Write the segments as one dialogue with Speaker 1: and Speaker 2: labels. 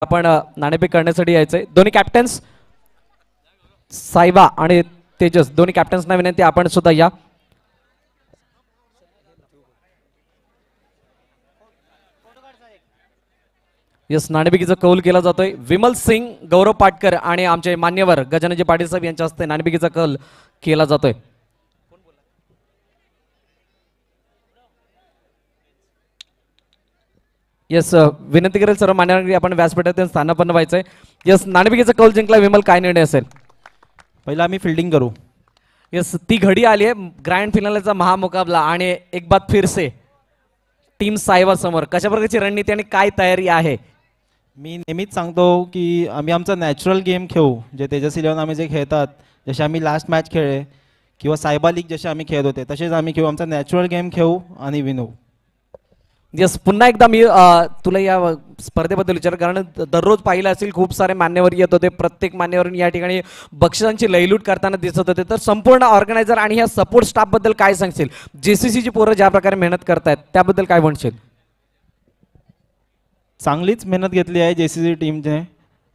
Speaker 1: आपण नाणेफेक करण्यासाठी यायचंय. दोन्ही कॅप्टन्स सायबा आणि तेजस दोन्ही कॅप्टन्सना विनंती आपण सुद्धा या. यस, नाणेफेकीचा कौल केला जातोय. विमल सिंग, गौरव पाटकर आणि आमचे मान्यवर गजाननजी पाटील साहेब यांच्या हस्ते नाणेफेकीचा कौल केला जातोय. यस, विनंती करेल सर्व मान्यवरांनी आपण व्यासपीठात स्थानापन्न व्हायचंय. यस, नाणेफेकीचा कौल जिंकला विमल, काय निर्णय असेल?
Speaker 2: पहिला आम्ही फिल्डिंग करू.
Speaker 1: यस, ती घडी आली आहे ग्रँड फिनालेचा महामुकाबला आणि एक बात फिर से टीम सायबा समोर कशा प्रकारची रणनीती आणि काय तयारी आहे?
Speaker 2: मी नेहमीच सांगतो की आम्ही आमचा नॅचरल गेम खेळू. जे तेजस 11 आम्ही जे खेळतात, जसे आम्ही लास्ट मॅच खेळले किंवा सायबा लीग जसे आम्ही खेळत होते तसेच आम्ही खेळू. आमचा नॅचरल गेम खेळू आणि विनू.
Speaker 1: यस, पुन्हा एकदा मी तुला या स्पर्धेबद्दल विचार, कारण दररोज पाहिलं असेल खूप सारे मान्यवर येत होते, प्रत्येक मान्यवर या ठिकाणी बक्षिसांची लयलूट करताना दिसत होते. तर संपूर्ण ऑर्गनायझर आणि ह्या सपोर्ट स्टाफ बद्दल काय सांगशील? JCCची पोरं ज्या प्रकारे मेहनत करतायत त्याबद्दल काय म्हणशील?
Speaker 2: चांगलीच मेहनत घेतली आहे JCC टीमने.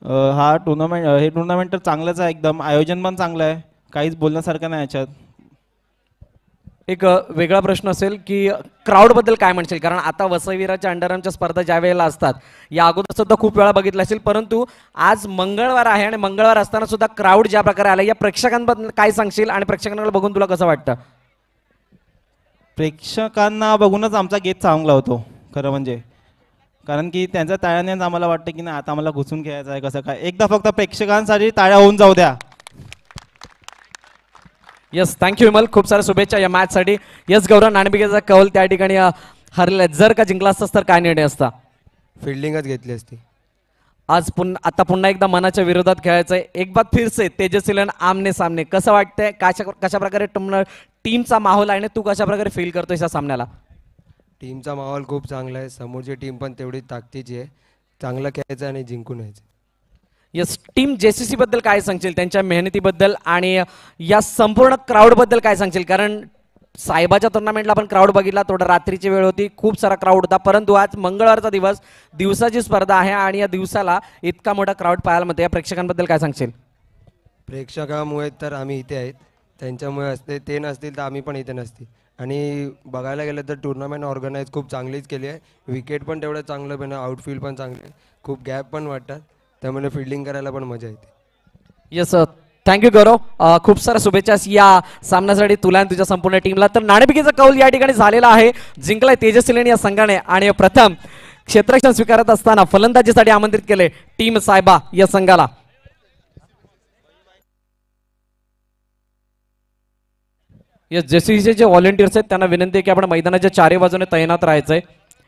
Speaker 2: हे टुर्नामेंट तर चांगलंच आहे, एकदम आयोजन पण चांगलं आहे, काहीच बोलण्यासारखं नाही याच्यात.
Speaker 1: एक वेगळा प्रश्न असेल की क्राऊड बद्दल काय म्हणशील? कारण आता वसईवीराच्या अंडरआर्मच्या स्पर्धा ज्या वेळेला असतात, या अगोदर सुद्धा खूप वेळा बघितलं असेल, परंतु आज मंगळवार आहे आणि मंगळवार असताना सुद्धा क्राऊड ज्या प्रकारे आला, या प्रेक्षकांबद्दल काय सांगशील आणि प्रेक्षकांना बघून तुला कसं वाटतं?
Speaker 2: प्रेक्षकांना बघूनच आमचा गेट चांगला होतो खरं म्हणजे, कारण की त्यांच्या टाळ्यानेच आम्हाला वाटतं की नाही आता आम्हाला घुसून खेळायचं आहे. कसं काय, एकदा फक्त प्रेक्षकांसाठी टाळ्या होऊन जाऊ द्या.
Speaker 1: यस, थँक्यू विमल, खूप साऱ्या शुभेच्छा या मॅचसाठी. यस गौरव, नाणेफेकीचा कौल त्या ठिकाणी हरले, जर का जिंकला असतास तर काय निर्णय असता?
Speaker 3: फिल्डिंगच घेतली असती.
Speaker 1: आज आता पुन्हा एकदा मनाच्या विरोधात खेळायचंय. एक बात फिर से तेजस 11 आमने सामने, कसं वाटतंय? कशा प्रकारे टीमचा माहोल आहे आणि तू कशा प्रकारे फील करतोय या सामन्याला?
Speaker 3: टीमचा माहोल खूप चांगला आहे, समोरची टीम पण तेवढी ताकदीची आहे. चांगलं खेळायचं आणि जिंकून यायचं.
Speaker 1: यस, टीम JCC बद्दल काय सांगशील, त्यांच्या मेहनतीबद्दल आणि या संपूर्ण क्राऊड बद्दल काय सांगशील? कारण सायबाच्या टुर्नामेंटला आपण क्राऊड बघितला, थोडं रात्रीची वेळ होती, खूप सारा क्राऊड होता, परंतु आज मंगळवारचा दिवस, दिवसाची स्पर्धा आहे आणि या दिवसाला इतका मोठा क्राऊड पाहायला मिळतो. या प्रेक्षकांबद्दल काय सांगशील?
Speaker 3: प्रेक्षकामुळे तर आम्ही इथे आहेत, त्यांच्यामुळे असते, ते नसतील तर आम्ही पण इथे नसतील. आणि बघायला गेलं तर टुर्नामेंट ऑर्गनाईज खूप चांगलीच केली आहे. विकेट पण तेवढं चांगलं पण, आउटफील्ड पण चांगले, खूप गॅप पण वाटतात, त्यामुळे फिल्डिंग करायला पण मजा येते.
Speaker 1: येस, थँक्यू गौरव, खूप साऱ्या शुभेच्छा या सामन्यासाठी तुला आणि तुझ्या संपूर्ण टीमला. तर नाणेफेकीचा कौल या ठिकाणी झालेला आहे, जिंकलाय तेजस 11 या संघाने आणि प्रथम क्षेत्ररक्षण स्वीकारत असताना फलंदाजीसाठी आमंत्रित केले टीम सायबा या संघाला. येस, JCCचे जे व्हॉलेंटियर्स आहेत त्यांना विनंती आहे की आपण मैदानाच्या चारही बाजूने तैनात राहायचंय.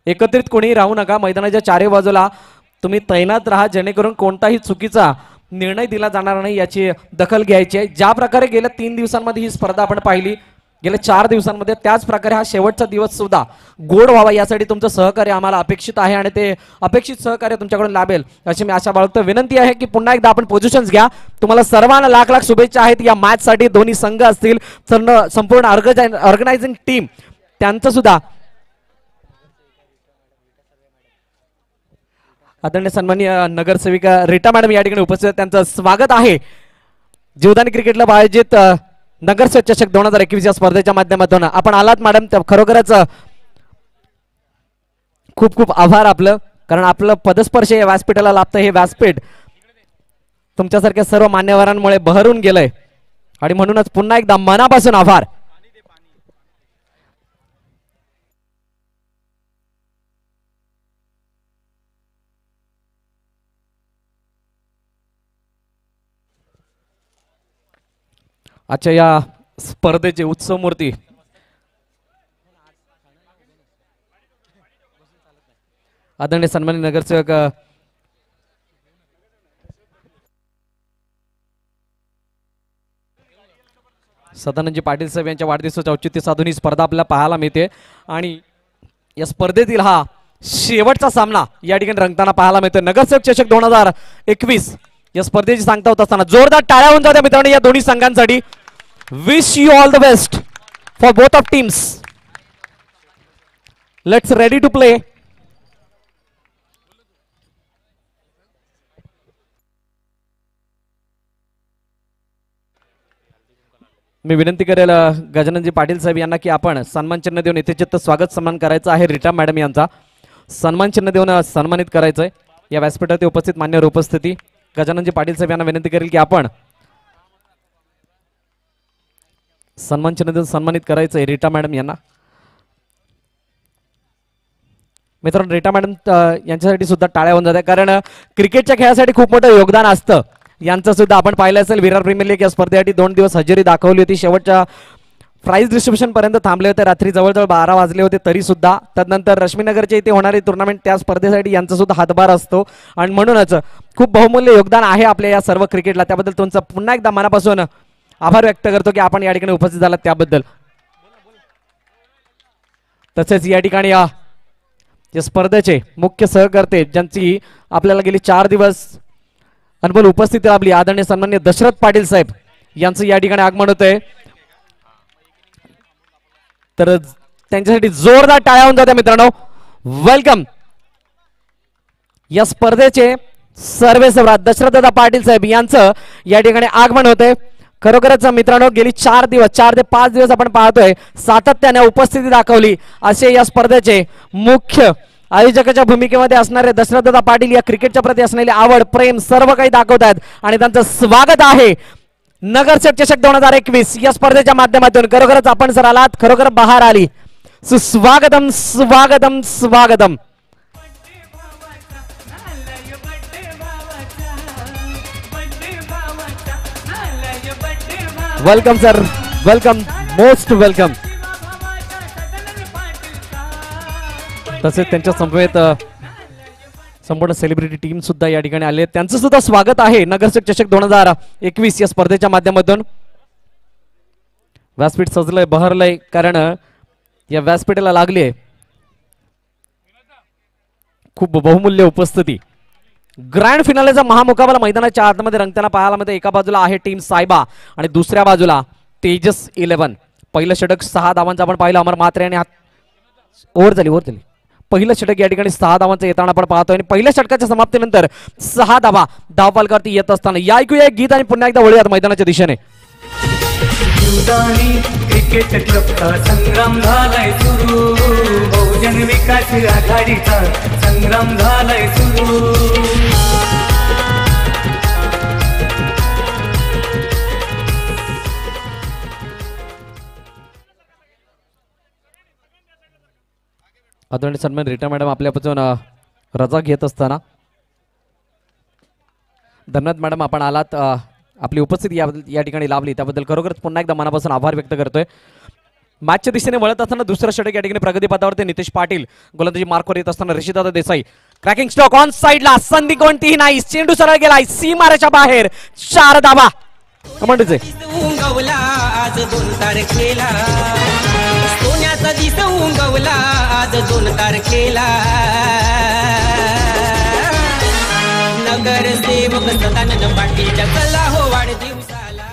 Speaker 1: एकत्रित कोणीही राहू नका, मैदानाच्या चारही बाजूला तुम्ही तैनात राहा, जेणेकरून कोणताही चुकीचा निर्णय दिला जाणार नाही याची दखल घ्यायची आहे. ज्या प्रकारे गेल्या 3 दिवसांमध्ये ही स्पर्धा आपण पाहिली, गेल्या 4 दिवसांमध्ये, त्याच प्रकारे हा शेवटचा दिवस सुद्धा गोड व्हावा यासाठी तुमचं सहकार्य आम्हाला अपेक्षित आहे आणि ते अपेक्षित सहकार्य तुमच्याकडून लाभेल अशी मी आशा बाळगतो. विनंती आहे की पुन्हा एकदा आपण पोझिशन्स घ्या. तुम्हाला सर्वांना लाख लाख शुभेच्छा आहेत या मॅचसाठी. दोन्ही संघ असतील, संपूर्ण ऑर्गनायझिंग टीम त्यांचं सुद्धा आदरणीय सन्माननीय नगरसेविका रीटा मॅडम या ठिकाणी उपस्थित, त्यांचं स्वागत आहे. जीवदानी क्रिकेट क्लब आयोजित नगरसेवक चषक 2021 या स्पर्धेच्या माध्यमातून आपण आलात मॅडम, खरोखरच खूप खूप आभार आपलं, कारण आपलं पदस्पर्श या व्यासपीठाला लाभतं. हे व्यासपीठ तुमच्यासारख्या सर्व मान्यवरांमुळे बहरून गेलंय आणि म्हणूनच पुन्हा एकदा मनापासून आभार. अच्छा, या स्पर्धेचे उत्सव मूर्ती आदरणीय सन्माननीय नगरसेवक सदानंदजी पाटील साहेब यांच्या वाढदिवसाच्या औचित्य साधून ही स्पर्धा आपल्याला पाहायला मिळते आणि या स्पर्धेतील हा शेवटचा सामना या ठिकाणी रंगताना पाहायला मिळतो. नगरसेवक चषक 2021 या स्पर्धेची सांगता होत असताना जोरदार टाळ्या होऊन जात्या मित्रांनो या दोन्ही संघांसाठी. Wish you all the best for both of teams. Let's ready to play. मी विनंती करेल गजाननजी पाटील साहेब यांना की आपण सन्मान चिन्ह देऊन यथेचित्त स्वागत सन्मान करायचा आहे. रीटा मॅडम यांचा सन्मान चिन्ह देऊन सन्मानित करायचं आहे. या व्यासपीठावरती उपस्थित मान्यवर उपस्थिती गजाननजी पाटील साहेब यांना विनंती करेल की आपण सन्मान चिन्ह देऊन सन्मानित करायचं आहे रीटा मॅडम यांना. मित्रांनो रीटा मॅडम यांच्यासाठी सुद्धा टाळ्या होऊन जातात कारण क्रिकेटच्या खेळासाठी खूप मोठं योगदान असतं. यांचं सुद्धा आपण पाहिलं असेल विरार प्रीमियर लीग या स्पर्धेसाठी 2 दिवस हजेरी दाखवली होती. शेवटच्या प्राइज डिस्ट्रीब्युशन पर्यंत थांबले होते. रात्री जवळजवळ 12 वाजले होते तरी सुद्धा. त्यानंतर रश्मीनगरच्या इथे होणारी टुर्नामेंट त्या स्पर्धेसाठी यांचा सुद्धा हातभार असतो आणि म्हणूनच खूप बहुमूल्य योगदान आहे आपल्या या सर्व क्रिकेटला. त्याबद्दल तुमचं पुन्हा एकदा मनापासून आभार व्यक्त करतो की आपण या ठिकाणी उपस्थित झालात त्याबद्दल. तसेच या ठिकाणी या स्पर्धेचे मुख्य सहकर्ते ज्यांची आपल्याला गेली 4 दिवस अनमोल उपस्थिती लाभली आदरणीय सन्माननीय दशरथ पाटील साहेब यांचं या ठिकाणी आगमन होतंय. तर त्यांच्यासाठी जोरदार टाळ्या होऊन जात्या मित्रांनो. वेलकम. या स्पर्धेचे सर्वेसर्वा दशरथदादा पाटील साहेब यांचं या ठिकाणी आगमन होते. खरोखरच मित्रांनो गेली 4 ते 5 दिवस आपण पाहतोय सातत्याने उपस्थिती दाखवली असे या स्पर्धेचे मुख्य आयोजकाच्या भूमिकेमध्ये असणारे दशरथदादा पाटील या क्रिकेटच्या प्रती असलेली आवड प्रेम सर्व काही दाखवत आहेत आणि त्यांचं स्वागत आहे नगरसेठ चषक 2021 या स्पर्धेच्या माध्यमातून. खरोखरच आपण सर आलात खरोखर बहार आली. सुस्वागतम स्वागतम स्वागतम. Welcome sir welcome most welcome. तसेच त्यांच्या समवेत संपूर्ण सेलिब्रिटी टीम सुद्धा या ठिकाणी आले. त्यांचं सुद्धा स्वागत आहे नगरसेठ चषक 2021 या स्पर्धेच्या माध्यमातून. व्यासपीठ सजलंय बहरलंय कारण या व्यासपीठाला लागले खूप बहुमूल्य उपस्थिती. ग्रँड फिनालेचा महामुकाबला मैदानाच्या आतमध्ये रंगताना पाहायला मध्ये एका बाजूला आहे टीम सायबा आणि दुसऱ्या बाजूला तेजस 11. पहिलं षटक 6 धावांचं आपण पाहिलं अमर म्हात्रे आणि ओव्हर झाली. पहिलं षटक या ठिकाणी 6 धावांचं येताना आपण पाहतोय आणि पहिल्या षटकाच्या समाप्तीनंतर 6 धावा धावफलकावरती येत असताना या ऐकूया एक गीत आणि पुन्हा एकदा वळूयात मैदानाच्या दिशेने.
Speaker 4: क्रिकेट क्लबचा संग्राम झालाय सुरू बहुजन विकास आघाडीचा संग्राम झालाय सुरू.
Speaker 1: आदरणीय सन्मान रीटा मॅडम आपल्यापासून रजा घेत असताना धन्यवाद मॅडम आपण आलात. आपली उपस्थिती या ठिकाणी लाभली त्याबद्दल खरोखरच पुन्हा एकदा मनापासून आभार व्यक्त करतोय. मॅचच्या दिशेने वळत असताना दुसरं षटक या ठिकाणी प्रगती पथावरती नितेश पाटील गोलंदाजी मार्कवर येत असताना ऋषिदादा देसाई क्रॅकिंग स्ट्रोक ऑन साइडला संधी कोणतीही नाही चेंडू सरळ गेलाय सीमारेच्या बाहेर 4 धावा. कमांडचे
Speaker 5: आज 2 तारखेला सोन्याचा दिस उंगवला आज 2 तारखेला नगरसेवक सदानंद पाटील चला हो वाढदिवसाला.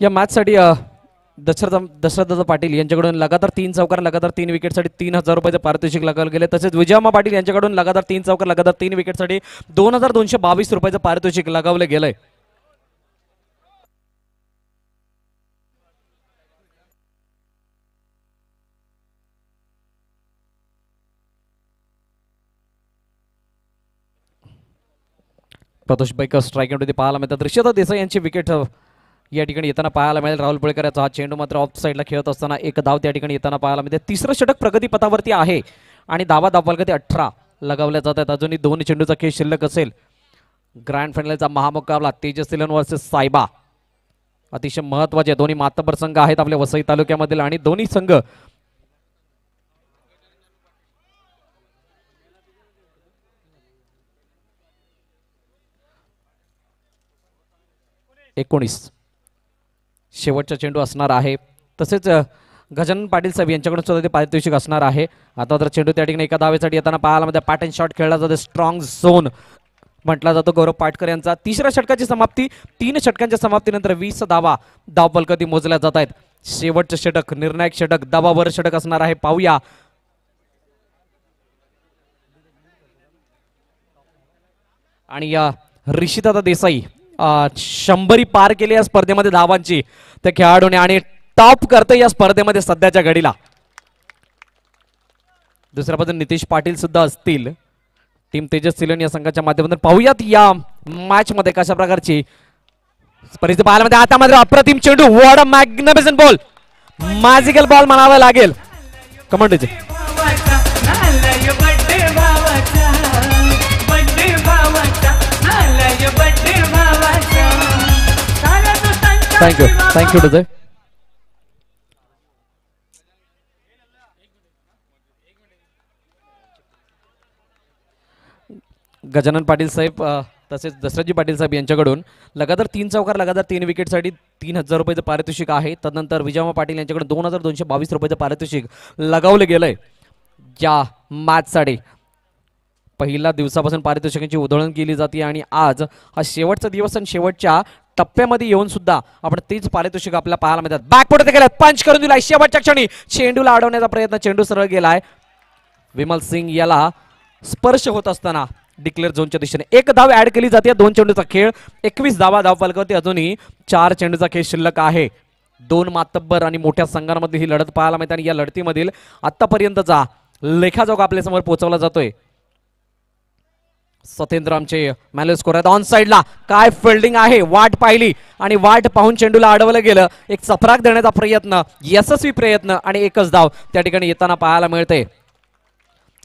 Speaker 1: या मॅचसाठी दशरथ पाटील यांच्याकडून लगातार 3 चौकार लगातार 3 विकेटसाठी 3,000 रुपयाचे पारितोषिक लगावले गेले. तसेच विजयाम्मा पाटील यांच्याकडून लगातार 3 चौकार लगातार 3 विकेटसाठी 2,222 रुपयाचे पारितोषिक लगावले गेलंय. प्रतोष पैक स्ट्राईक आउट पाहायला मिळतात. ऋषभ देसाई यांची विकेट या ठिकाणी येताना पाहायला मिळेल. राहुल पुळेकर याचा हा चेंडू मात्र ऑफ साईडला खेळत असताना एक धाव त्या ठिकाणी येताना पाहायला मिळते. तिसरं षटक प्रगती पथावरती आहे आणि धावफलक 18 लगावल्या जात आहेत. अजूनही 2 चेंडूचा खेळ शिल्लक असेल. ग्रँड फायनलचा महामुकाबला तेजस सिलन वर्सेस सायबा अतिशय महत्वाचे दोन्ही मातब्बर संघ आहेत आपल्या वसई तालुक्यामधील आणि दोन्ही संघ शेवटचा चेंडू असणार आहे. तसेच गजानन पाटील साहेब यांच्याकडून सुद्धा ते पारितोषिक असणार आहे. आता तर चेंडू त्या ठिकाणी एका धावेसाठी येताना पाहायला मध्ये पॅटर्न शॉट खेळला जातो. स्ट्रॉंग झोन म्हटला जातो गौरव पाटकर यांचा. तिसऱ्या षटकाची समाप्ती 3 षटकांच्या समाप्तीनंतर 20 धावफलक मोजल्या जात आहेत. शेवटचं षटक निर्णायक षटक दबावर षटक असणार आहे. पाहूया आणि या ऋषिदादा देसाई 100 पार केली या स्पर्धेमध्ये धावांची त्या खेळाडूने आणि टॉप करते या स्पर्धेमध्ये सध्याच्या घडीला. दुसऱ्या बाजूने नितेश पाटील सुद्धा असतील. टीम तेजस सिलन या संघाच्या माध्यमातून पाहूयात या मॅच मध्ये कशा प्रकारची परिस्थिती पाहायला मध्ये. आता मात्र अप्रतिम चेंडू. What a magnificent ball. Magical ball म्हणावा लागेल. कमांडोचे थँक्यू डुजय. गजानन पाटील साहेब तसेच दशरथजी पाटील साहेब यांच्याकडून लगातार 3 चौकार लगातार 3 विकेटसाठी 3,000 रुपयाचं पारितोषिक आहे. तदनंतर विजयम्मा पाटील यांच्याकडून 2,222 रुपयाचं पारितोषिक लगावले गेलंय या मॅचसाठी. पहिल्या दिवसापासून पारितोषिकांची उधळण केली जाते आणि आज हा शेवटचा दिवस आणि शेवटच्या टप्प्यामध्ये येऊन सुद्धा आपण तेच पारितोषिक आपल्याला पाहायला मिळतात. बॅकफुट गेल्यात पंच करून दिलाय शेवटच्या क्षणी. चेंडूला अडवण्याचा प्रयत्न. चेंडू सरळ गेलाय. विमल सिंग याला स्पर्श होत असताना डिक्लेअर झोनच्या दिशेने एक धाव ऍड केली जाते. 2 चेंडूचा खेळ 21 धावफलकावरती अजूनही 4 चेंडूचा खेळ शिल्लक आहे. 2 मातब्बर आणि मोठ्या संघांमध्ये ही लढत पाहायला मिळते आणि या लढतीमधील आतापर्यंतचा लेखाजोखा आपल्या समोर पोहोचवला जातोय. सत्येंद्र आमचे मॅनेज स्कोर आहेत. ऑन साइडला काय फिल्डिंग आहे. वाट पाहिली आणि वाट पाहून चेंडूला अडवलं गेलं. एक चपराक देण्याचा प्रयत्न यशस्वी प्रयत्न आणि एकच धाव त्या ठिकाणी येताना पाहायला मिळते.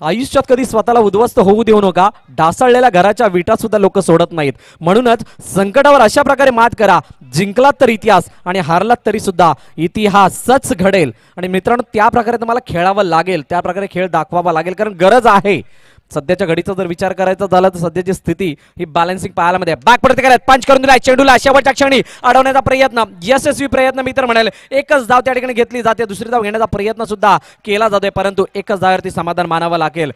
Speaker 1: आयुष्यात कधी स्वतःला उद्ध्वस्त होऊ देऊ नका. ढासळलेल्या घराच्या विटा सुद्धा लोक सोडत नाहीत. म्हणूनच संकटावर अशा प्रकारे मात करा. जिंकलात तर इतिहास आणि हारलात तरी सुद्धा इतिहासच घडेल. आणि मित्रांनो त्या प्रकारे तुम्हाला खेळावं लागेल. त्या प्रकारे खेळ दाखवावा लागेल कारण गरज आहे. सध्याच्या घडीचा जर विचार करायचा झाला तर सध्याची स्थिती ही बॅलन्सिंग पाहायला मध्ये. बॅक पडते करत पंच करून दिलाय. चेंडूला शेवटच्या क्षणी अडवण्याचा प्रयत्न यशस्वी प्रयत्न मी तर म्हणाल. एकच धाव त्या ठिकाणी घेतली जाते. दुसरी धाव घेण्याचा प्रयत्न सुद्धा केला जातोय परंतु एकच धावावरती समाधान मानावं लागेल.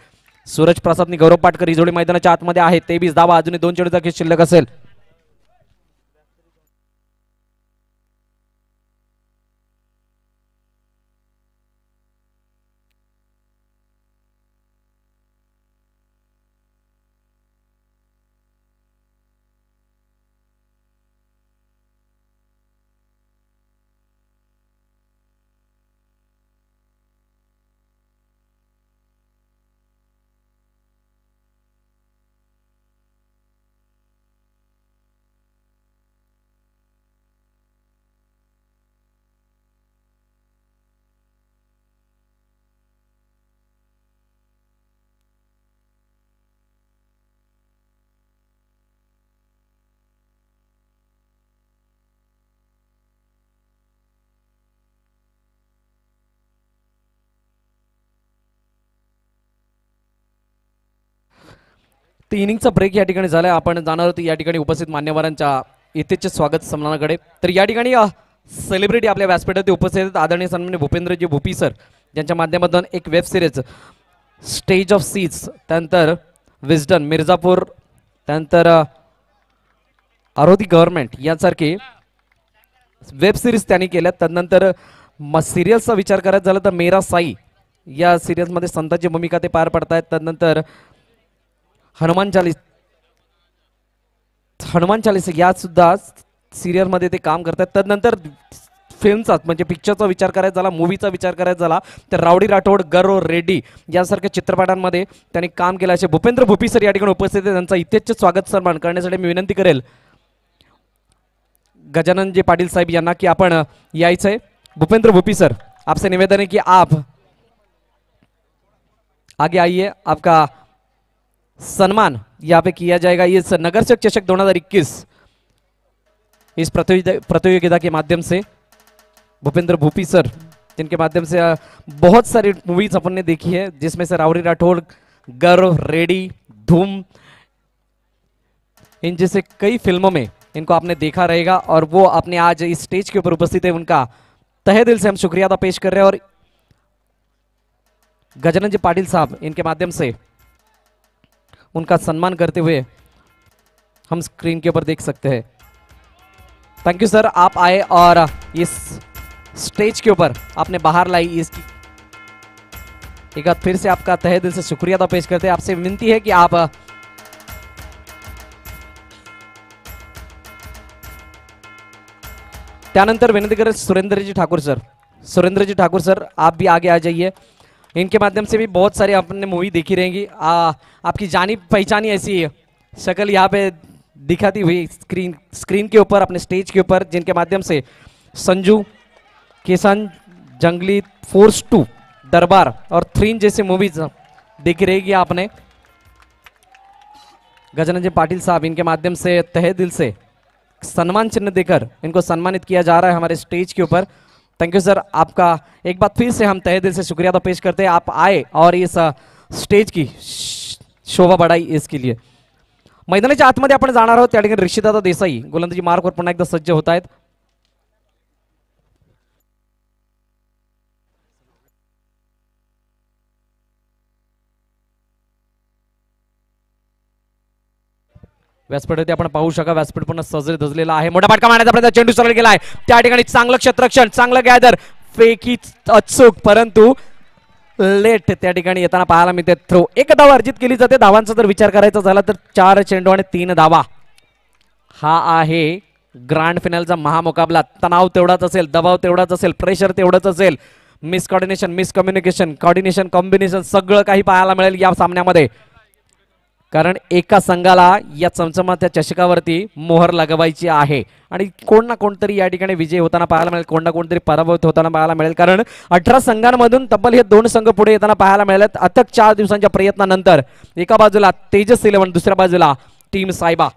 Speaker 1: सूरज प्रसादनी गौरव पाटकर ही जोडी मैदानाच्या आतमध्ये आहे. 23 धावा अजूनही 2 चेंडूचा खेळ शिल्लक असेल. इनिंगचा ब्रेक या ठिकाणी झालाय. आपण जाणार होतो या ठिकाणी उपस्थित मान्यवरांच्या इथेचे स्वागत सन्मानाकडे. तर या ठिकाणी सेलिब्रिटी आपल्या व्यासपीठात उपस्थित आहेत. आदरणीय सन्माननीय भूपेंद्रजी भूपी सर यांच्या माध्यमातून एक web series stage of siege, त्यानंतर विजडन मिर्झापूर, त्यानंतर आरोधी गव्हर्नमेंट यासारखे वेब सिरीज त्यांनी केल्या. त्यानंतर सिरियलचा विचार करायचा झाला तर मेरा साई या सिरियलमध्ये संतांची भूमिका ते पार पडतायत. त्यानंतर हनुमान चालीस या सुद्धा सिरियलमध्ये ते काम करतात. त्यानंतर फिल्मचा म्हणजे पिक्चरचा विचार करायचा झाला, मूवीचा विचार करायचा झाला तर रावडी राठोड, गरो रेड्डी यासारख्या चित्रपटांमध्ये त्यांनी काम केलं. असे भूपेंद्र भूपी सर या ठिकाणी उपस्थित आहेत. त्यांचा इथेच स्वागत सन्मान करण्यासाठी मी विनंती करेल गजाननजी पाटील साहेब यांना की आपण यायचंय. भूपेंद्र भूपी सर, आपसे निवेदन है कि आप आगे आइए, आपका सम्मान यहाँ पे किया जाएगा. इस नगरसेवक चषक 2021 इस प्रतियोगिता के माध्यम से भूपेंद्र भूपी सर जिनके माध्यम से बहुत सारी मूवीज अपन ने देखी है, जिसमें से रावड़ी राठौड़, गर्व, रेडी, धूम, इन जैसे कई फिल्मों में इनको आपने देखा रहेगा. और वो अपने आज इस स्टेज के ऊपर उपस्थित है, उनका तहे दिल से हम शुक्रिया अदा पेश कर रहे हैं. और गजानन जी पाटिल साहब इनके माध्यम से उनका सम्मान करते हुए हम स्क्रीन के ऊपर देख सकते हैं. थैंक यू सर, आप आए और इस स्टेज के ऊपर आपने बाहर लाई. इसकी एक बार फिर से आपका तहे दिल से शुक्रिया अदा पेश करते हैं. आपसे विनती है कि आप त्यानंतर विनती करें सुरेंद्र जी ठाकुर सर. सुरेंद्र जी ठाकुर सर, आप भी आगे आ जाइए. इनके माध्यम से भी बहुत सारी आपने मूवी देखी रहेंगी. आपकी जानी पहचानी ऐसी शक्ल यहाँ पे दिखाती हुई स्क्रीन के ऊपर, अपने स्टेज के ऊपर, जिनके माध्यम से संजू, किसान, जंगली, फोर्स 2, दरबार और 3 जैसे मूवीज देखी रहेगी आपने. गजानन जी पाटिल साहब, इनके माध्यम से तहे दिल से सम्मान चिन्ह देकर इनको सम्मानित किया जा रहा है हमारे स्टेज के ऊपर. थैंक यू सर, आपका एक बार फिर से हम तहे दिल से शुक्रिया अदा पेश करते हैं. आप आए और इस स्टेज की शोभा बढ़ाई इसके लिए. मैदानाच्या आतमध्ये आपण जाणार आहोत. त्या ठिकाणी ऋषिदादा देसाई गोलंदाजी मार्कवर पुन्हा एकदा सज्ज होत आहेत. व्यासपीठावरती आपण पाहू शका, व्यासपीठ पुन्हा सजले धजलेला आहे. मोठा फटका मारण्याचा प्रयत्न, चेंडू सरळ गेलाय. त्या ठिकाणी चांगलं क्षेत्ररक्षण, चांगलं गॅदर, फेकी अचूक परंतु लेट त्या ठिकाणी येताना पाहायला मिळते. थ्रो, एक धाव अर्जित केली जाते. धावांचा जर विचार करायचा झाला तर 4 चेंडू आणि 3 धावा. हा आहे ग्रँड फायनलचा महामुकाबला. तणाव तेवढाच असेल, दबाव तेवढाच असेल, प्रेशर तेवढंच असेल. मिसकॉर्डिनेशन, मिसकम्युनिकेशन, कॉर्डिनेशन, कॉम्बिनेशन सगळं काही पाहायला मिळेल या सामन्यामध्ये. कारण एका संघाला या चमचमात्या चषकावरती मोहर लगवायची आहे आणि कोण ना कोणतरी या ठिकाणी विजय होताना पाहायला मिळेल, कोण ना कोणतरी पराभूत होताना पाहायला मिळेल. कारण 18 संघांमधून तब्बल हे 2 संघ पुढे येताना पाहायला मिळालेत. अथक 4 दिवसांच्या प्रयत्नानंतर एका बाजूला तेजस 11, दुसऱ्या बाजूला टीम सायबा.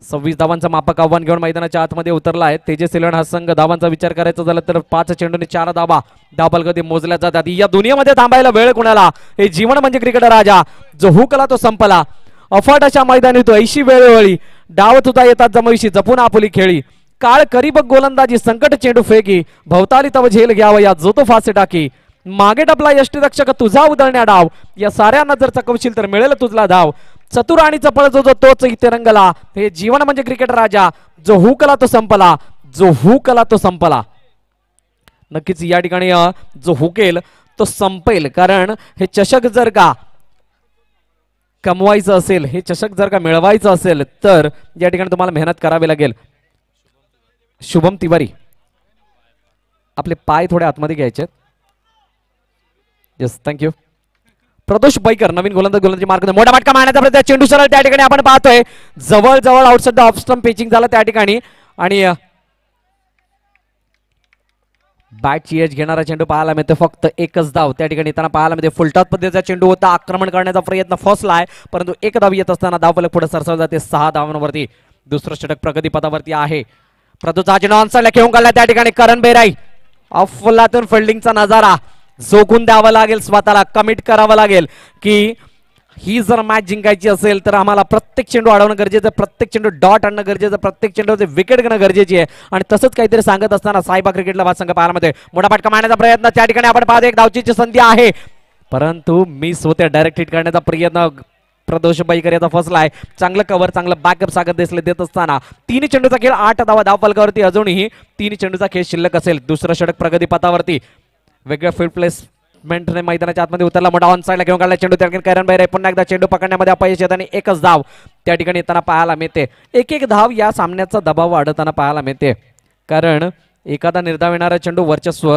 Speaker 1: 26 धावांचा मापक आव्हान घेऊन मैदानाच्या आतमध्ये उतरला आहे तेजस 11 हा संघ. धावांचा विचार करायचा झाला तर 5 चेंडूने 4 धावा धाबलगती मोजल्या जातात. या दुनियेमध्ये थांबायला वेळ कुणाला, हे जीवन म्हणजे क्रिकेट राजा. जो हुकला तो संपला, अफाट अशा मैदानी तो ऐशी वेळोवेळी डाव तुझा येतात जमविशी, जपून आपुली खेळी. काळ करी बघ गोलंदाजी, संकट चेंडू फेकी, भवताली तव झेल घ्यावं या जो तो फासे टाकी. मागे टपला यष्टीरक्षक तुझा उधळण्या डाव, या साऱ्यांना जर चकवशील तर मिळेल तुझला धाव. चतुर आणि चपळ जो तोच इथे रंगला, हे जीवन म्हणजे क्रिकेट राजा. जो हुकला तो संपला, जो हुकला तो संपला. नक्कीच या ठिकाणी जो हुकेल तो संपेल. कारण हे चषक जर का कमवायचं असेल, हे चषक जर का मिळवायचं असेल तर या ठिकाणी तुम्हाला मेहनत करावी लागेल. शुभम तिवारी, आपले पाय थोडे आतमध्ये घ्यायचे. Yes, thank you. प्रदोष बैकर, नवीन गोलंदाजी मार्ग, मोठा फटका मारण्याचा प्रयत्न, चेंडू सरळ त्या ठिकाणी आपण पाहतोय जवळ जवळ outside the off stump pitching झालं त्या ठिकाणी. आणि बॅटची एज घेणारा चेंडू पाहायला मिळतो. फक्त एकच धाव त्या ठिकाणी येताना पाहायला मिळते. फुलटॉस पद्धतीचा चेंडू होता, आक्रमण करण्याचा प्रयत्न फसलाय परंतु एक धाव येत असताना धावफलक पुढे सरसावला जाते. 6 धावांवरती दुसरं षटक प्रगतीपथावरती आहे. प्रदोष ऑनसाइडला घेऊन गेला त्या ठिकाणी करण बेराई. अफलातून फिल्डिंगचा नजारा जोखून द्यावा लागेल, स्वतःला कमिट करावं लागेल की ही जर मॅच जिंकायची असेल तर आम्हाला प्रत्येक चेंडू अडवणं गरजेचं, प्रत्येक चेंडू डॉट आणणं गरजेचं, प्रत्येक चेंडूचे विकेट घेणं गरजेची आहे. आणि तसंच काहीतरी सांगत असताना सायबा क्रिकेटला बाद संघ पाहायला मिळते. मोठा फटका मारण्याचा प्रयत्न त्या ठिकाणी आपण पाहतो. एक धावचीची संधी आहे परंतु मिस होते. डायरेक्ट हिट करण्याचा प्रयत्न प्रदोष बाईकर याचा फसलाय. चांगलं कव्हर, चांगलं बॅकअप सागत दिसले देत असताना 3 चेंडूचा खेळ, 8 धावा धावफलकावरती. अजूनही 3 चेंडूचा खेळ शिल्लक असेल. दुसरं षटक प्रगतीपथावरती. वेगळ्या फील्ड प्लेसमेंटने मैदानाच्या आतमध्ये उतरला. मोठा ऑन साईडला घेऊन काढला चेंडू. त्या ठिकाणी करण बैरे पुन्हा एकदा चेंडू पकडण्यामध्ये अपयश येत आणि एकच धाव त्या ठिकाणी येताना पाहायला मिळते. एक धाव या सामन्याचा दबाव वाढताना पाहायला मिळते, कारण एखादा निर्धाव येणारा चेंडू वर्चस्व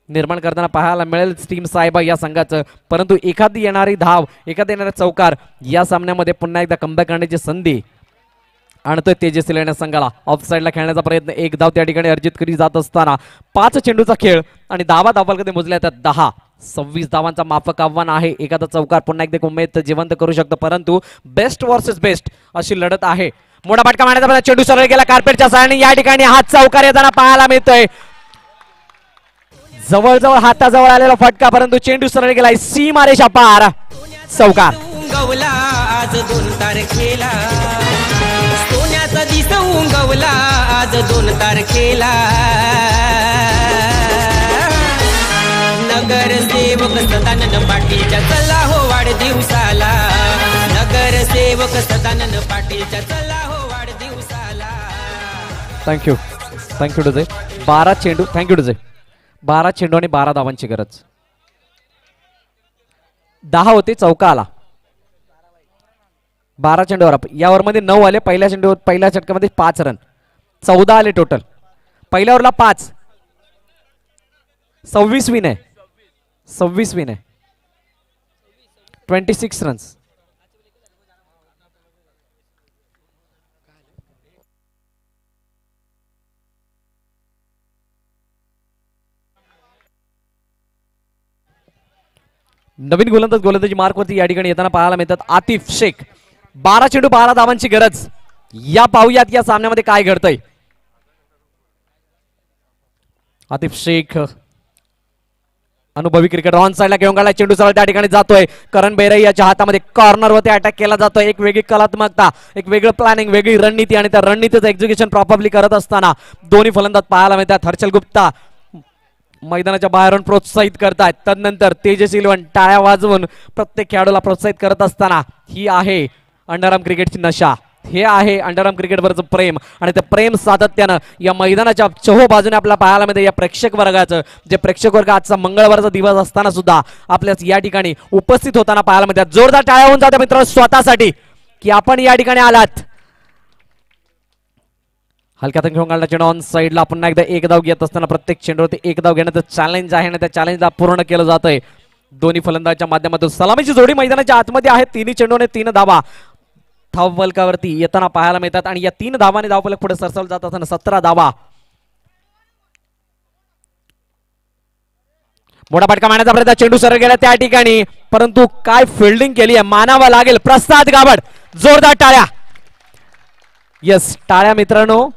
Speaker 1: निर्माण करताना पाहायला मिळेल टीम सायबा या संघाचं. परंतु एखादी येणारी धाव, एखादा येणारा चौकार या सामन्यामध्ये पुन्हा एकदा कमबॅक करण्याची संधी आणतोय तेजस्वी लेण्या संघाला. ऑफ साईडला खेळण्याचा प्रयत्न, एक धाव त्या ठिकाणी अर्जित करी जात असताना 5 चेंडूचा खेळ आणि धावा धावफलकामध्ये मोजल्या जातात 10. 26 धावांचा माफक आव्हान आहे. एखादा चौकार पुन्हा एकदा उमेद जिवंत करू शकतो, परंतु बेस्ट वर्सेस बेस्ट अशी लढत आहे. मोठा फटका मारण्याचा चेंडू सरळ गेला कार्पेटच्या सहाय्याने. या ठिकाणी हा चौकार येताना पाहायला मिळतोय. जवळजवळ हाताजवळ आलेला फटका, परंतु चेंडू सरळ गेलाय सीमारेषा पार. चौकार.
Speaker 5: उंगवला आज 2 तारखेला, सोन्याचा दिस उंगवला आज 2 तारखेला. नगरसेवक सदानंद पाटीलच्या चला हो वाढदिवसाला. नगरसेवक सदानंद पाटीलच्या चला हो वाढदिवसाला.
Speaker 1: थँक्यू डुजे. 12 चेंडू. थँक्यू डुजे. 12 चेंडू आणि 12 धावांची गरज. 10 होते, चौका आला. 12 चेंडूवर यावर मध्ये 9 आले. पहिल्या चेंडू, पहिल्या षटकामध्ये 5 रन, 14 आले टोटल. पहिल्या ओव्हरला 5. 26 विन आहे. 26 विन आहे. 26 रन्स. नवीन गोलंदाजी मार्कवरती या ठिकाणी येताना पाहायला मिळतात आतिफ शेख. 12 चेंडू 12 धावांची गरज. या पाहूयात या सामन्यामध्ये काय घडतंय. आतिफ शेख अनुभवी क्रिकेटर. ऑन साईडला घेऊन काढला चेंडू सरळ त्या ठिकाणी जातोय. करण बेरे याच्या हातामध्ये कॉर्नरवरती अटॅक केला जातोय. एक वेगळी कलात्मकता, एक वेगळं प्लॅनिंग, वेगळी रणनीती आणि त्या रणनीतीचं एक्झिक्युशन प्रॉपरली करत असताना दोन्ही फलंदाज पाहायला मिळतात. हर्षल गुप्ता मैदानाच्या बाहेरून प्रोत्साहित करतायत. तदनंतर तेजस्वी इलेव्हन टाळ्या वाजवून प्रत्येक खेळाडूला प्रोत्साहित करत असताना ही आहे अंडरआर्म क्रिकेटची नशा. हे आहे अंडरआर्म क्रिकेटवरचं प्रेम आणि ते प्रेम सातत्यानं या मैदानाच्या चहो बाजूने आपल्याला पाहायला मिळते. या प्रेक्षक वर्गाचं, जे प्रेक्षक वर्ग आजचा मंगळवारचा दिवस असताना सुद्धा आपल्या या ठिकाणी उपस्थित होताना पाहायला मिळतात. जोरदार टाळ्या होऊन जाते मित्रांनो स्वतःसाठी की आपण या ठिकाणी आलात. हलक्यातून घेऊन काढला चेंडू ऑन साईडला. पुन्हा एकदा एक धाव घेत असताना प्रत्येक चेंडूवरती एक धाव घेण्याचं चॅलेंज आहे आणि त्या चॅलेंजला पूर्ण केलं जातंय दोन्ही फलंदाजांच्या माध्यमातून. सलामीची जोडी मैदानाच्या आतमध्ये आहे. 3 चेंडू आणि 3 धावा धावफलकावरती येताना पाहायला मिळतात आणि या 3 धावांनी धावफलक पुढे सरसावलं जात असताना 17 धावा. मोठा फटका मारण्याचा प्रयत्न, चेंडू सरळ गेला त्या ठिकाणी, परंतु काय फिल्डिंग केली आहे मानावा लागेल प्रसाद गावड. जोरदार टाळ्या. यस, टाळ्या मित्रांनो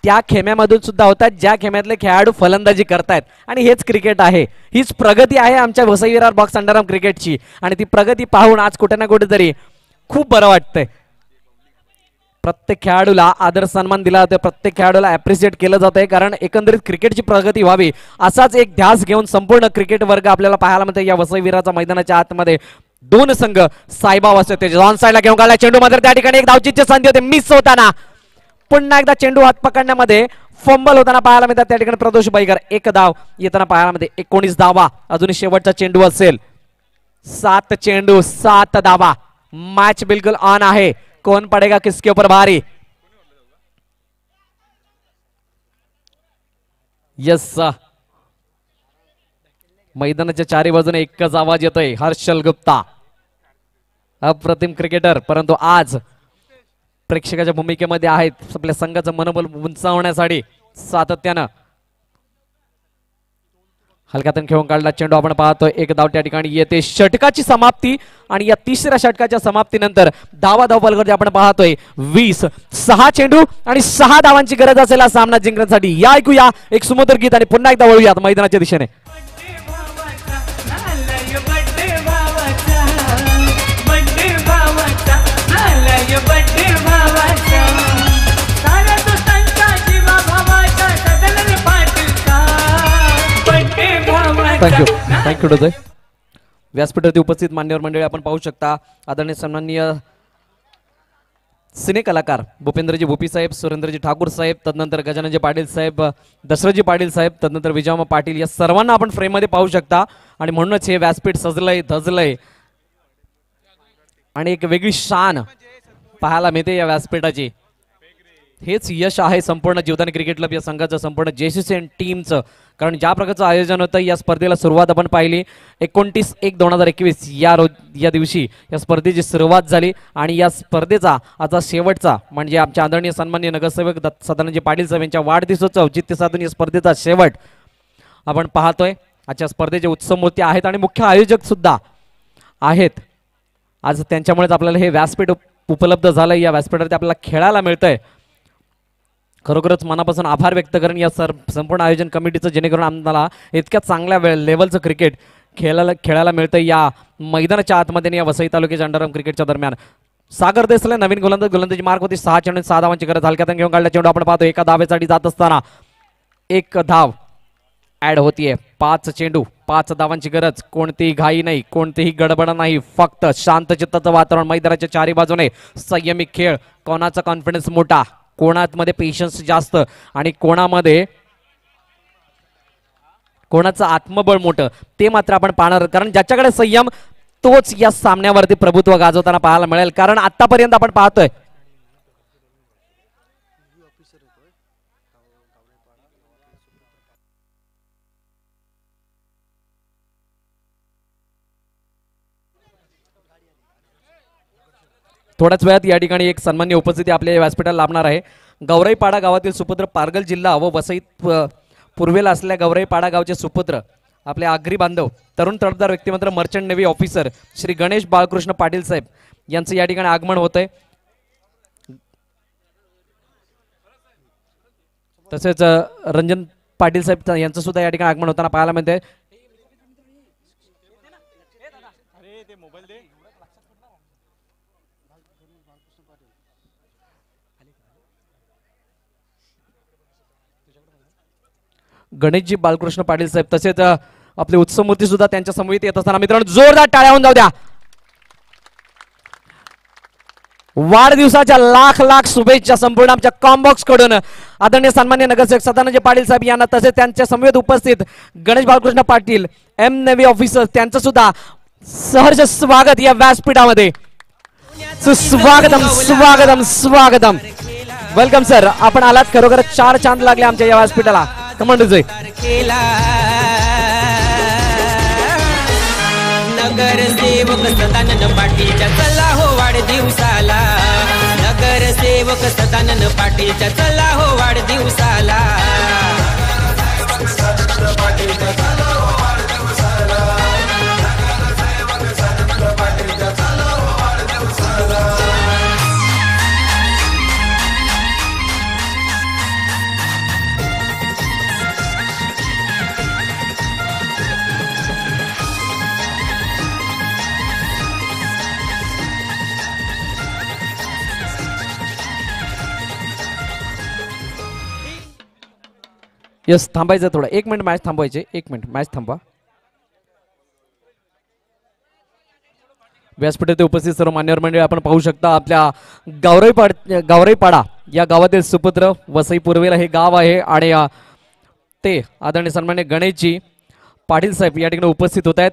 Speaker 1: त्या खेम्यामधून सुद्धा होतात ज्या खेम्यातले खेळाडू फलंदाजी करतायत आणि हेच क्रिकेट आहे. हीच प्रगती आहे आमच्या वसई विरार बॉक्स अंडरआर्म क्रिकेटची आणि ती प्रगती पाहून आज कुठे ना कुठेतरी खूप बरं वाटतंय. प्रत्येक खेळाडूला आदर सन्मान दिला जातोय, प्रत्येक खेळाडूला अप्रिशिएट केलं जातंय, कारण एकंदरीत क्रिकेटची प्रगती व्हावी असाच एक ध्यास घेऊन संपूर्ण क्रिकेट वर्ग आपल्याला पाहायला मिळते या वसई विरारच्या मैदानाच्या आतमध्ये. 2 संघ साईबा वाजते. ऑन साईडला घेऊन काढला चेंडू मात्र त्या ठिकाणी एक धावचीची संधी होते, मिस होताना. पुन्हा एकदा चेंडू हात पकडण्यामध्ये फंबल होताना पाहायला मिळतात त्या ठिकाणी प्रदोष बाईकर. 1 धाव येताना पाहायला मिळते. 19 धावा अजून शेवटचा चेंडू असेल. 7 चेंडू 7 धावा. मॅच बिलकुल ऑन आहे. कौन पडेगा किसके ऊपर भारी. यस, मैदानाच्या चारी बाजूने एकच आवाज येतोय. हर्षल गुप्ता अप्रतिम क्रिकेटर, परंतु आज प्रेक्षकाच्या भूमिकेमध्ये आहेत आपल्या संघाचं मनोबल उंचावण्यासाठी सातत्यानं. हलक्यातून खेळून काढला चेंडू आपण पाहतोय. 1 धाव त्या ठिकाणी येते. षटकाची समाप्ती आणि या 3ऱ्या षटकाच्या समाप्तीनंतर धावफलकावरती आपण पाहतोय 20. 6 चेंडू आणि 6 धावांची गरज असेल हा सामना जिंकण्यासाठी. या ऐकूया एक सुमधुर गीत आणि पुन्हा एकदा वळूयात मैदानाच्या दिशेने. थँक्यू डोजय. व्यासपीठावरती उपस्थित मान्यवर मंडळी आपण पाहू शकता आदरणीय सन्माननीय सिने कलाकार भूपेंद्रजी भूपी साहेब, सुरेंद्रजी ठाकूर साहेब, तदनंतर गजाननजी पाटील साहेब, दशरथजी पाटील साहेब, तदनंतर विजयामा पाटील, या सर्वांना आपण फ्रेममध्ये पाहू शकता. आणि म्हणूनच हे व्यासपीठ सजलंय धजलंय आणि एक वेगळी शान पाहायला मिळते या व्यासपीठाची. हेच यश आहे संपूर्ण जीवदानी क्रिकेट क्लब या संघाचं, संपूर्ण JCCN टीमचं. कारण ज्या प्रकारचं आयोजन होतं या स्पर्धेला सुरुवात आपण पाहिली 29/1/2021 या दिवशी या स्पर्धेची सुरुवात झाली आणि या स्पर्धेचा आता शेवटचा म्हणजे आमच्या आदरणीय सन्माननीय नगरसेवक सदानंदजी पाटील साहेब यांच्या वाढदिवसाचं औचित्य साधून या स्पर्धेचा शेवट आपण पाहतोय. आजच्या स्पर्धेचे उत्सव मूर्ती आहेत आणि मुख्य आयोजक सुद्धा आहेत. आज त्यांच्यामुळेच आपल्याला हे व्यासपीठ उपलब्ध झालं. या व्यासपीठावरती आपल्याला खेळायला मिळतंय. खरोखरच मनापासून आभार व्यक्त करेन या संपूर्ण आयोजन कमिटीचं, जेणेकरून आम्हाला इतक्या चांगल्या लेवलचं क्रिकेट खेळायला मिळतं या मैदानाच्या आतमध्ये या वसई तालुक्याच्या अंडरआर्म क्रिकेटच्या दरम्यान. सागर देसले नवीन गोलंदाजी मार्कवरती 6 चेंडू 6 धावांची गरज. हलक्यातून घेऊन काढला चेंडू आपण पाहतो एका धावेसाठी जात असताना 1 धाव ऍड होतीये. 5 चेंडू 5 धावांची गरज. कोणतीही घाई नाही, कोणतीही गडबड नाही, फक्त शांत चित्ताचं वातावरण. मैदानाच्या चारी बाजूने संयमी खेळ. कोणाचा कॉन्फिडन्स मोठा, कोणामध्ये पेशन्स जास्त आणि कोणाचं आत्मबळ मोठं ते मात्र आपण पाहणार. कारण ज्याच्याकडे संयम तोच या सामन्यावरती प्रभुत्व गाजवताना पाहायला मिळेल. कारण आतापर्यंत आपण पाहतोय थोड्याच वेळात या ठिकाणी एक सन्मान्य उपस्थिती आपल्या व्यासपीठाला लाभणार आहे. गौराईपाडा गावातील सुपुत्र, पारगल जिल्हा व वसई पूर्वेला असलेल्या गौराईपाडा गावचे सुपुत्र, आपले आगरी बांधव, तरुण तडफदार व्यक्तिमत्व, merchant navy officer Shri Ganesh Balkrishna Patil साहेब यांचं या ठिकाणी आगमन होतंय. तसेच रंजन पाटील साहेब यांचं सुद्धा या ठिकाणी आगमन होताना पाहायला मिळतंय. गणेशजी बालकृष्ण पाटील साहेब तसेच आपले उत्सव मूर्ती सुद्धा त्यांच्या समवेत येत असताना मित्रांनो जोरदार टाळ्या होऊन जाऊ द्या. वाढदिवसाच्या लाख लाख शुभेच्छा संपूर्ण आमच्या कॉम्बॉक्स कडून आदरणीय सन्मान्य नगरसेवक सदानंदजी पाटील साहेब यांना, तसेच त्यांच्या समवेत उपस्थित गणेश बालकृष्ण पाटील नेव्ही ऑफिसर त्यांचं सुद्धा सहर्ष स्वागत या व्यासपीठामध्ये. सुस्वागतम स्वागतम स्वागतम. Welcome sir. आपण आलात, खरोखर 4 चांद लागले आमच्या या व्यासपीठाला. कमांडोजी
Speaker 5: नगरसेवक सदानंद पाटीलच्या चला हो वाढदिवसाला. नगरसेवक सदानंद पाटीलच्या चला हो वाढदिवसाला.
Speaker 1: यस, थांबायचं थोडं. 1 मिनिट मॅच थांबवायचे. 1 मिनिट मॅच थांबवा. व्यासपीठात उपस्थित सर्व मान्यवर मंडळी आपण पाहू शकता आपल्या गौराईपाडा या गावातील सुपुत्र, वसई पूर्वेला हे गाव आहे आणि ते आदरणीय सन्मान्य गणेशजी पाटील साहेब या ठिकाणी उपस्थित होत आहेत.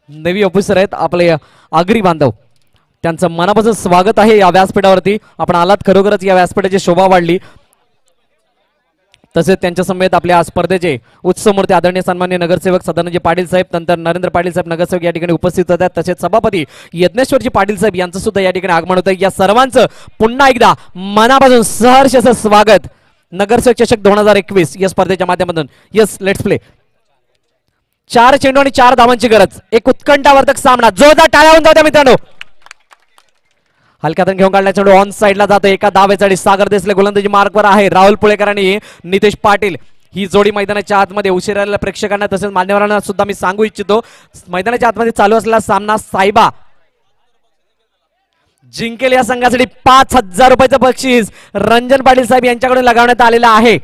Speaker 1: नेव्ही ऑफिसर आहेत आपले आगरी बांधव, त्यांचं मनापासून स्वागत आहे या व्यासपीठावरती. आपण आलात, खरोखरच या व्यासपीठाची शोभा वाढली. तसेच त्यांच्या समेत आपल्या स्पर्धेचे उत्सव मूर्ती आदरणीय सन्मान्य नगरसेवक सदानंदजी पाटील साहेब, नंतर नरेंद्र पाटील साहेब नगरसेवक या ठिकाणी उपस्थित होतात. तसेच सभापती यज्ञेश्वरजी पाटील साहेब यांचं सुद्धा या ठिकाणी आगमन होतं. या सर्वांचं पुन्हा एकदा मनापासून सहर्ष असं स्वागत नगरसेवक चषक 2021 या स्पर्धेच्या माध्यमातून. Yes, let's play. 4 चेंडू आणि 4 धावांची गरज. एक उत्कंठावर्धक सामना. जोरदार टाळ्या होऊन जाऊ द्या मित्रांनो. हलक्यातून घेऊन काढला चेंडू ऑन साइडला जातो. एका धावेसाठी सागर देसले गोलंदाजी मार्कवर आहे. राहुल पुळेकर आणि नितेश पाटील ही जोडी मैदानाच्या आतमध्ये. उशीर आलेल्या प्रेक्षकांना तसेच मान्यवरांना सुद्धा मी सांगू इच्छितो, मैदानाच्या आतमध्ये चालू असलेला सामना सायबा जिंकेल या संघासाठी 5000 रुपयाचं बक्षीस रंजन पाटील साहेब यांच्याकडून लगावण्यात आलेलं आहे.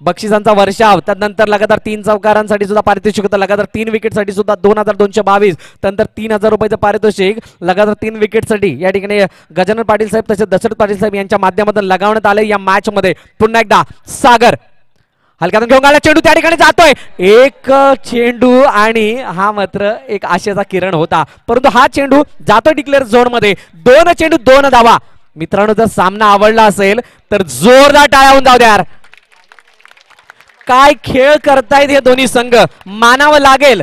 Speaker 1: बक्षिसांचा वर्षाव, त्यानंतर लगातार 3 चौकारांसाठी सुद्धा पारितोषिक होतं, लगातार 3 विकेटसाठी सुद्धा 2222, त्यानंतर 3000 रुपयाचं पारितोषिक लगातार 3 विकेटसाठी या ठिकाणी गजानन पाटील साहेब तसेच दशरथ पाटील साहेब यांच्या माध्यमातून लगावण्यात आले या मॅच मध्ये. पुन्हा एकदा सागर हलक्यातून घेऊन गेला चेंडू त्या ठिकाणी जातोय, एक चेंडू आणि हा मात्र एक आशेचा किरण होता, परंतु हा चेंडू जातोय डिक्लेअर झोन मध्ये. 2 चेंडू 2 धावा. मित्रांनो जर सामना आवडला असेल तर जोरदार टाळ्या होऊन जाऊ द्या. काय खेळ करतायत हे दोन्ही संघ, मानावं लागेल,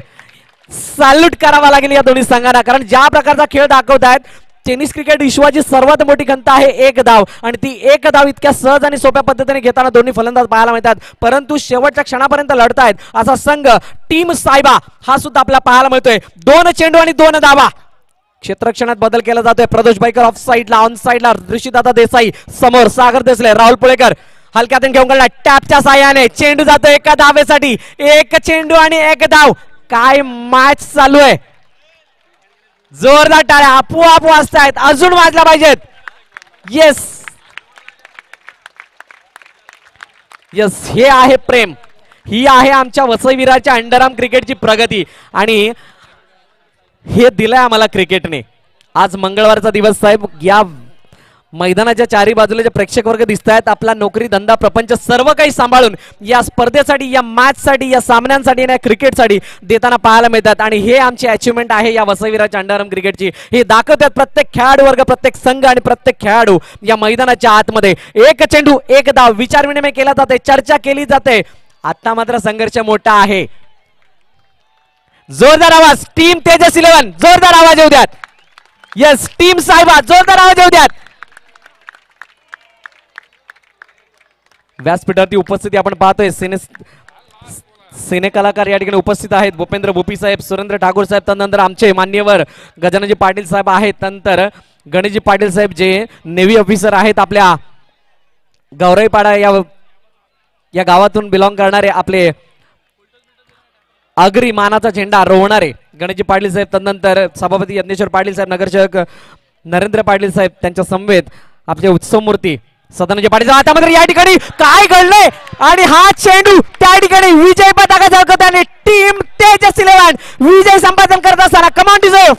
Speaker 1: सॅल्यूट करावा लागेल या दोन्ही संघांना, कारण ज्या प्रकारचा खेळ दाखवतायत. टेनिस क्रिकेट विश्वाची सर्वात मोठी घनता आहे 1 धाव, आणि ती 1 धाव इतक्या सहज आणि सोप्या पद्धतीने घेताना दोन्ही फलंदाज पाहायला मिळतात, परंतु शेवटच्या क्षणापर्यंत लढतायत असा संघ टीम सायबा हा सुद्धा आपल्याला पाहायला मिळतोय. 2 चेंडू आणि 2 धावा. क्षेत्ररक्षणात बदल केला जातोय. प्रदोष बाईकर ऑफ साईडला, ऑन साईडला ऋषीदादा देसाई, समोर सागर देसले, राहुल पुळेकर हलक्यातून घेऊन गेला टॅपच्या साह्याने, चेंडू जातो 1 धावेसाठी. 1 चेंडू आणि 1 धाव. काय मॅच चालू आहे. जोरदार टाळ्या आपोआप वाजतायत, अजून वाजल्या पाहिजेत. येस येस, हे आहे प्रेम, ही आहे आमच्या वसईविराच्या अंडरआर्म क्रिकेटची प्रगती, आणि हे दिलंय आम्हाला क्रिकेटने. आज मंगळवारचा दिवस साहेब, या मैदानाच्या चारी बाजूला जे प्रेक्षक वर्ग दिसत आहेत, आपला नोकरी धंदा प्रपंच सर्व काही सांभाळून या स्पर्धेसाठी, या मॅचसाठी, या सामन्यांसाठी आणि क्रिकेटसाठी देताना पाहायला मिळतात, आणि हे आमची अचिव्हमेंट आहे या वसईविराच्या अंडरआर्म क्रिकेटची. हे दाखवतात प्रत्येक खेळाडू वर्ग, प्रत्येक संघ आणि प्रत्येक खेळाडू या मैदानाच्या आतमध्ये. 1 चेंडू 1 धाव. विचारविनिमय केला जाते, चर्चा केली जाते. आता मात्र संघर्ष मोठा आहे. जोरदार आवाज टीम तेजस 11, जोरदार आवाज येऊ द्यात. येस टीम साहेबा, जोरदार आवाज येऊ द्यात. व्यासपीठावरती उपस्थिती आपण पाहतोय. सिने कलाकार या ठिकाणी उपस्थित आहेत. भूपेंद्र भूपी साहेब, सुरेंद्र ठाकूर साहेब, त्यानंतर आमचे मान्यवर गजाननजी पाटील साहेब आहेत, त्यानंतर गणेशजी पाटील साहेब जे नेव्ही ऑफिसर आहेत, आपल्या गौराईपाडा या गावातून बिलॉंग करणारे, आपले अग्री मानाचा झेंडा रोवणारे गणेशजी पाटील साहेब, त्यानंतर सभापती यज्ञेश्वर पाटील साहेब, नगरसेवक नरेंद्र पाटील साहेब, त्यांच्या समवेत आपले उत्सव मूर्ती सदानंद पाटील. आता मात्र या ठिकाणी काय घडलंय, आणि हा चेंडू त्या ठिकाणी विजय पताका झळकवताना टीम तेजस 11 विजय संपादन करत असताना. कमांड डिझर्व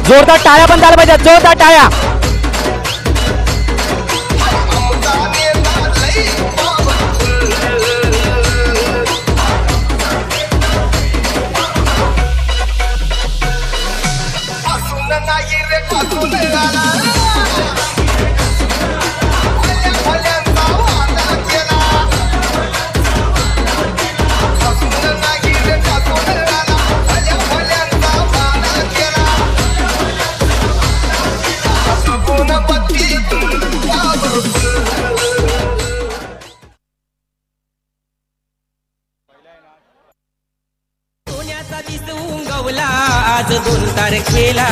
Speaker 1: जोरदार टाळ्या पण झाल्या पाहिजे, जोरदार टाळ्या.
Speaker 5: सोन्याचा दिस उंगवला आज 2 तारखेला.